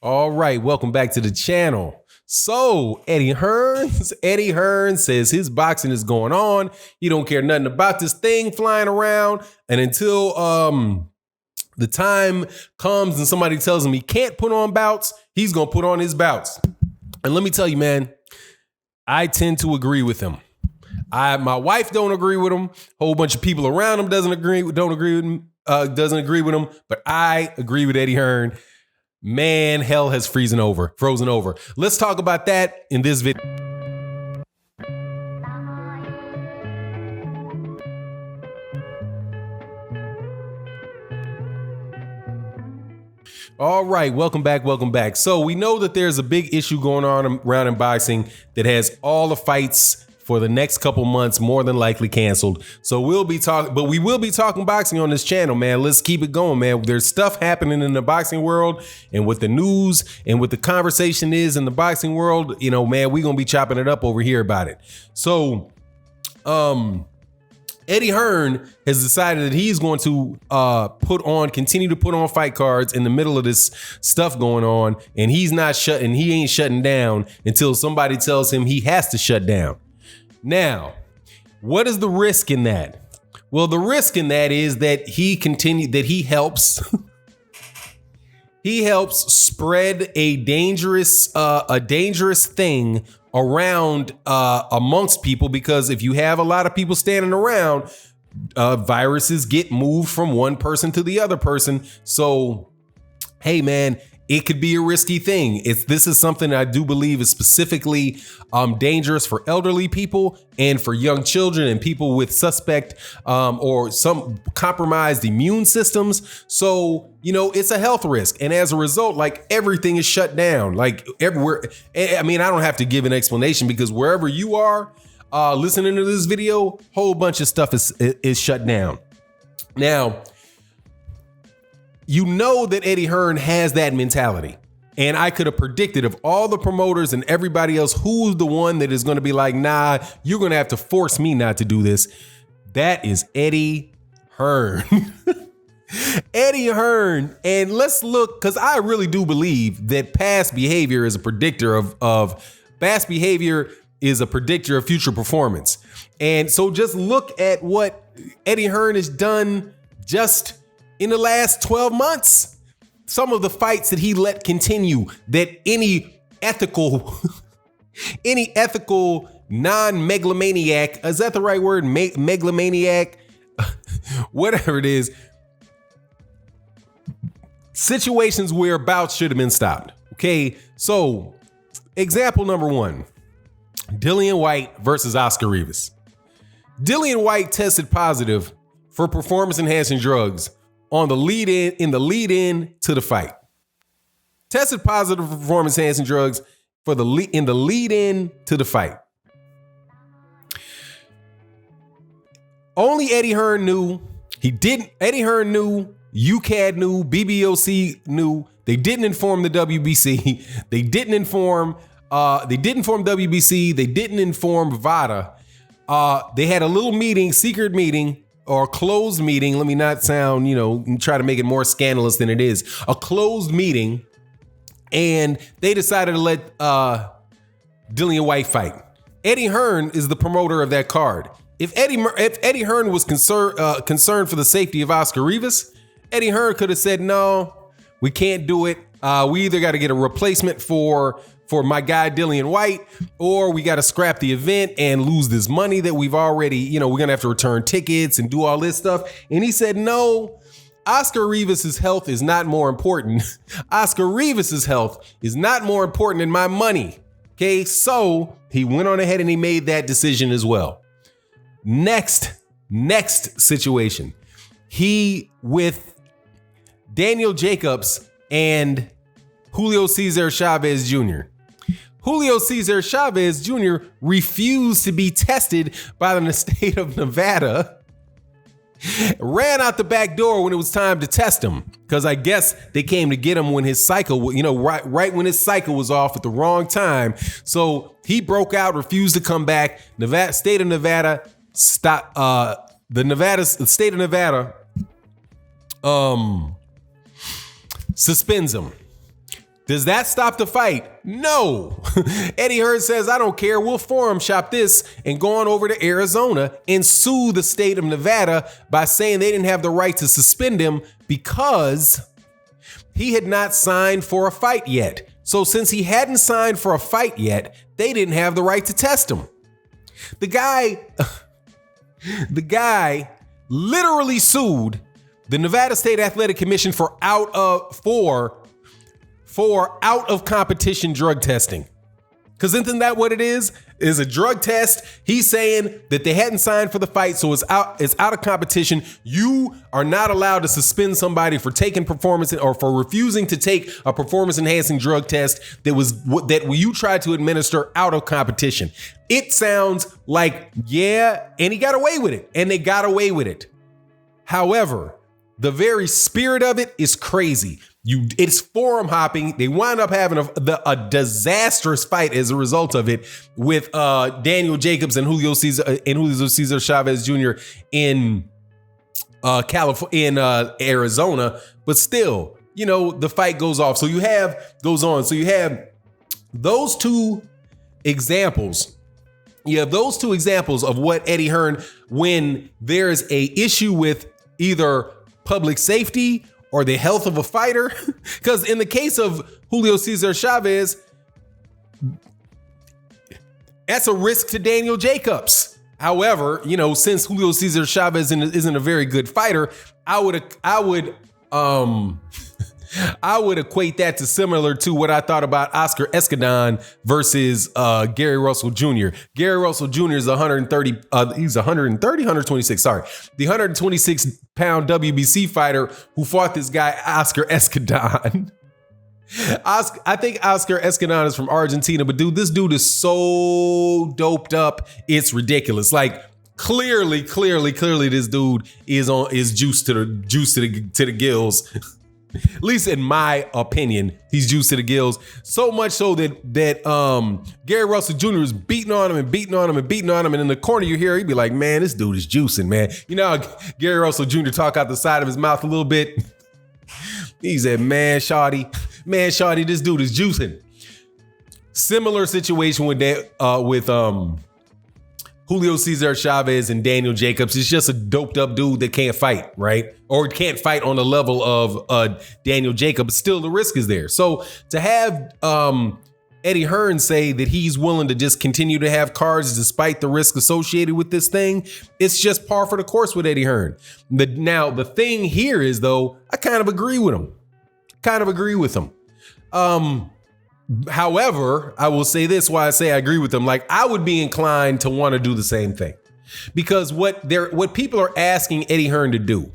All right, welcome back to the channel. So Eddie Hearn says his boxing is going on. He don't care nothing about this thing flying around. And until the time comes and somebody tells him he can't put on bouts, he's gonna put on his bouts. And let me tell you, man, I tend to agree with him. My wife don't agree with him. A whole bunch of people around him doesn't agree with him. But I agree with Eddie Hearn. Man, hell has frozen over. Let's talk about that in this video. All right, welcome back. So we know that there's a big issue going on around in boxing that has all the fights for the next couple months more than likely canceled. So we will be talking boxing on this channel, man. Let's keep it going, man. There's stuff happening in the boxing world, and what the news and what the conversation is in the boxing world, you know, man, we're gonna be chopping it up over here about it. So Eddie Hearn has decided that he's going to continue to put on fight cards in the middle of this stuff going on, and he ain't shutting down until somebody tells him he has to shut down. Now, what is the risk in that? Well, the risk in that is that he helps he helps spread a dangerous thing around amongst people, because if you have a lot of people standing around, viruses get moved from one person to the other person. So, hey, man, it could be a risky thing. This is something I do believe is specifically dangerous for elderly people and for young children and people with suspect or some compromised immune systems. So, you know, it's a health risk. And as a result, like, everything is shut down, like everywhere. I mean, I don't have to give an explanation, because wherever you are listening to this video, whole bunch of stuff is shut down. Now, you know that Eddie Hearn has that mentality. And I could have predicted, of all the promoters and everybody else, who's the one that is going to be like, nah, you're going to have to force me not to do this. That is Eddie Hearn. Eddie Hearn. And let's look, because I really do believe that past behavior is a predictor of future performance. And so just look at what Eddie Hearn has done just in the last 12 months. Some of the fights that he let continue, that any ethical non-megalomaniac, is that the right word? Megalomaniac? Whatever it is. Situations where bouts should have been stopped. Okay, so example number one, Dillian Whyte versus Oscar Rivas. Dillian Whyte tested positive for performance-enhancing drugs in the lead-in to the fight. Tested positive for performance-enhancing drugs in the lead-in to the fight. Only Eddie Hearn knew. Eddie Hearn knew. UCAD knew. BBOC knew. They didn't inform the WBC. They didn't inform WBC. They didn't inform VADA. They had a little meeting, secret meeting, or a closed meeting. Let me not sound, try to make it more scandalous than it is. A closed meeting, and they decided to let Dillian Whyte fight. Eddie Hearn is the promoter of that card. If Eddie Hearn was concerned for the safety of Oscar Rivas, Eddie Hearn could have said, no, we can't do it. We either got to get a replacement for my guy Dillian Whyte, or we got to scrap the event and lose this money that we've already, we're going to have to return tickets and do all this stuff. And he said, no, Oscar Rivas' health is not more important. Oscar Rivas' health is not more important than my money. Okay, so he went on ahead and he made that decision as well. Next situation. He, with Daniel Jacobs and Julio Cesar Chavez Jr. Julio Cesar Chavez Jr. refused to be tested by the state of Nevada. Ran out the back door when it was time to test him, because I guess they came to get him when his cycle, right when his cycle was off at the wrong time. So he broke out, refused to come back. The state of Nevada suspends him. Does that stop the fight? No. Eddie Hearn says, I don't care. We'll forum shop this and go on over to Arizona and sue the state of Nevada by saying they didn't have the right to suspend him because he had not signed for a fight yet. So since he hadn't signed for a fight yet, they didn't have the right to test him. The guy literally sued the Nevada State Athletic Commission for out of competition drug testing. Because isn't that what it is? Is a drug test. He's saying that they hadn't signed for the fight, so it's out of competition. You are not allowed to suspend somebody for taking performance or for refusing to take a performance enhancing drug test that you tried to administer out of competition. It sounds like, yeah, and he got away with it, and they got away with it. However, the very spirit of it is crazy. It's forum hopping. They wind up having a disastrous fight as a result of it with Daniel Jacobs and Julio Cesar Chavez Jr. in California, in Arizona. But still, the fight goes off. So you have those two examples. You have those two examples of what Eddie Hearn, when there's a issue with either public safety or the health of a fighter. Because in the case of Julio Cesar Chavez, that's a risk to Daniel Jacobs. However, since Julio Cesar Chavez isn't a very good fighter, I would equate that to similar to what I thought about Oscar Escandon versus Gary Russell Jr. Gary Russell Jr. is 126. Sorry. The 126-pound WBC fighter who fought this guy, Oscar Escandon. I think Oscar Escandon is from Argentina, but this dude is so doped up. It's ridiculous. Like, clearly, this dude is juiced to the gills. At least in my opinion, he's juiced to the gills. So much so that Gary Russell Jr. is beating on him. And in the corner you hear, he'd be like, man, this dude is juicing, man. You know how Gary Russell Jr. talk out the side of his mouth a little bit? He said, man, shawty, this dude is juicing. Similar situation with Julio Cesar Chavez and Daniel Jacobs. Is just a doped up dude that can't fight, right? Or can't fight on the level of Daniel Jacobs. Still, the risk is there. So to have Eddie Hearn say that he's willing to just continue to have cards despite the risk associated with this thing, it's just par for the course with Eddie Hearn. Now, the thing here is, though, I kind of agree with him. However, I will say this, why I say I agree with them. Like, I would be inclined to want to do the same thing, because what people are asking Eddie Hearn to do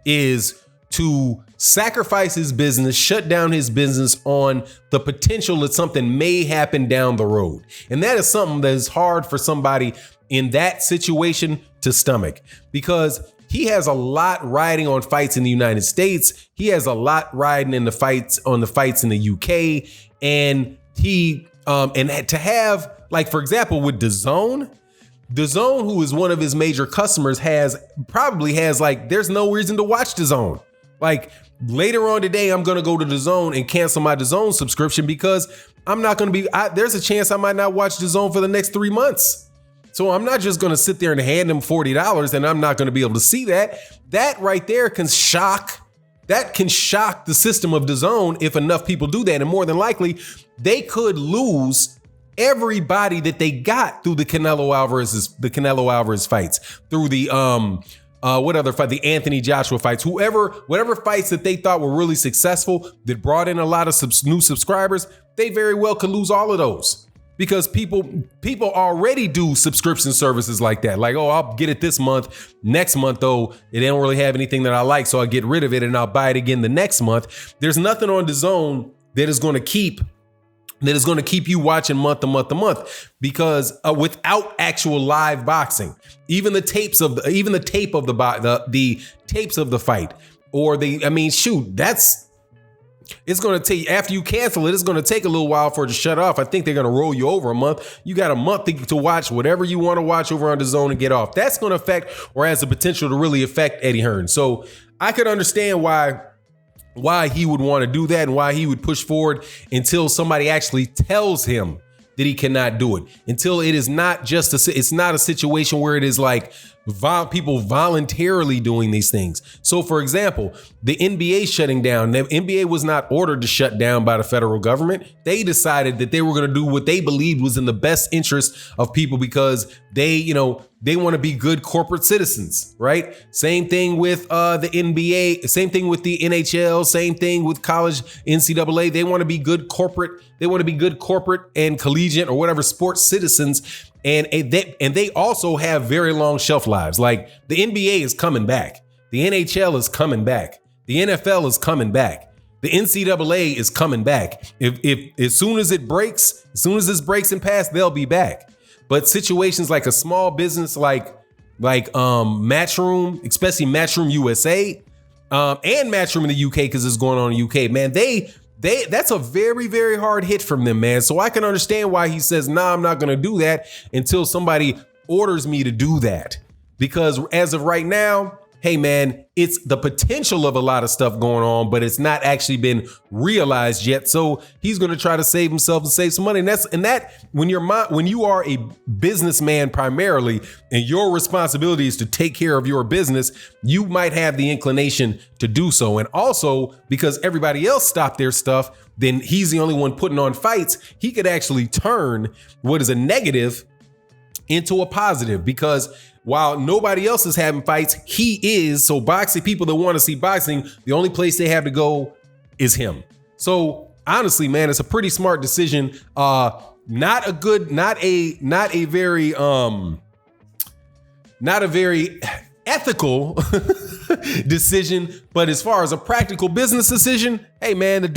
is to sacrifice his business, shut down his business on the potential that something may happen down the road. And that is something that is hard for somebody in that situation to stomach, because he has a lot riding on fights in the United States. He has a lot riding in the fights in the UK. And he and to have, like, for example, with DAZN, who is one of his major customers, probably has like, there's no reason to watch DAZN. Like, later on today, I'm going to go to DAZN and cancel my DAZN subscription because I'm not going to there's a chance I might not watch DAZN for the next 3 months. So I'm not just going to sit there and hand them $40 and I'm not going to be able to see that. That right there can shock the system of DAZN if enough people do that. And more than likely, they could lose everybody that they got through the Canelo Alvarez fights, through the what other fight? The Anthony Joshua fights, whatever fights that they thought were really successful that brought in a lot of new subscribers, they very well could lose all of those. Because people already do subscription services like that. Like, oh, I'll get it this month. Next month, though, they don't really have anything that I like, so I get rid of it and I'll buy it again the next month. There's nothing on DAZN that is going to keep you watching month to month to month, because without actual live boxing, even the tapes of the fight, or it's going to take, after you cancel it, it's going to take a little while for it to shut off. I think they're going to roll you over a month. You got a month to watch whatever you want to watch over on DAZN and get off. That's going to affect, or has the potential to really affect, Eddie Hearn. So I could understand why why he would want to do that and why he would push forward until somebody actually tells him that he cannot do it, until it is not just it's not a situation where it is like people voluntarily doing these things. So for example, the NBA shutting down, the NBA was not ordered to shut down by the federal government. They decided that they were going to do what they believed was in the best interest of people because they want to be good corporate citizens, right? Same thing with the NBA, same thing with the NHL, same thing with college NCAA. They want to be good corporate. They want to be good corporate and collegiate or whatever sports citizens. And they also have very long shelf lives. Like the NBA is coming back. The NHL is coming back. The NFL is coming back. The NCAA is coming back. If as soon as it breaks, as soon as this breaks and pass, they'll be back. But situations like a small business like Matchroom, especially Matchroom USA, and Matchroom in the UK, because it's going on in the UK, man, that's a very, very hard hit from them, man. So I can understand why he says, nah, I'm not going to do that until somebody orders me to do that. Because as of right now, hey, man, it's the potential of a lot of stuff going on, but it's not actually been realized yet. So he's going to try to save himself and save some money. And that when you are a businessman primarily, and your responsibility is to take care of your business, you might have the inclination to do so. And also because everybody else stopped their stuff, then he's the only one putting on fights. He could actually turn what is a negative into a positive, because while nobody else is having fights, he is. So boxing, people that want to see boxing, the only place they have to go is him. So honestly, man, it's a pretty smart decision. Not a very ethical decision, but as far as a practical business decision, hey man, you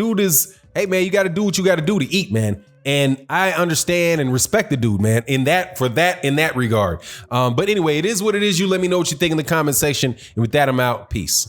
got to do what you got to do to eat, man. And I understand and respect the dude, man, in that regard. But anyway, it is what it is. You let me know what you think in the comment section. And with that, I'm out. Peace.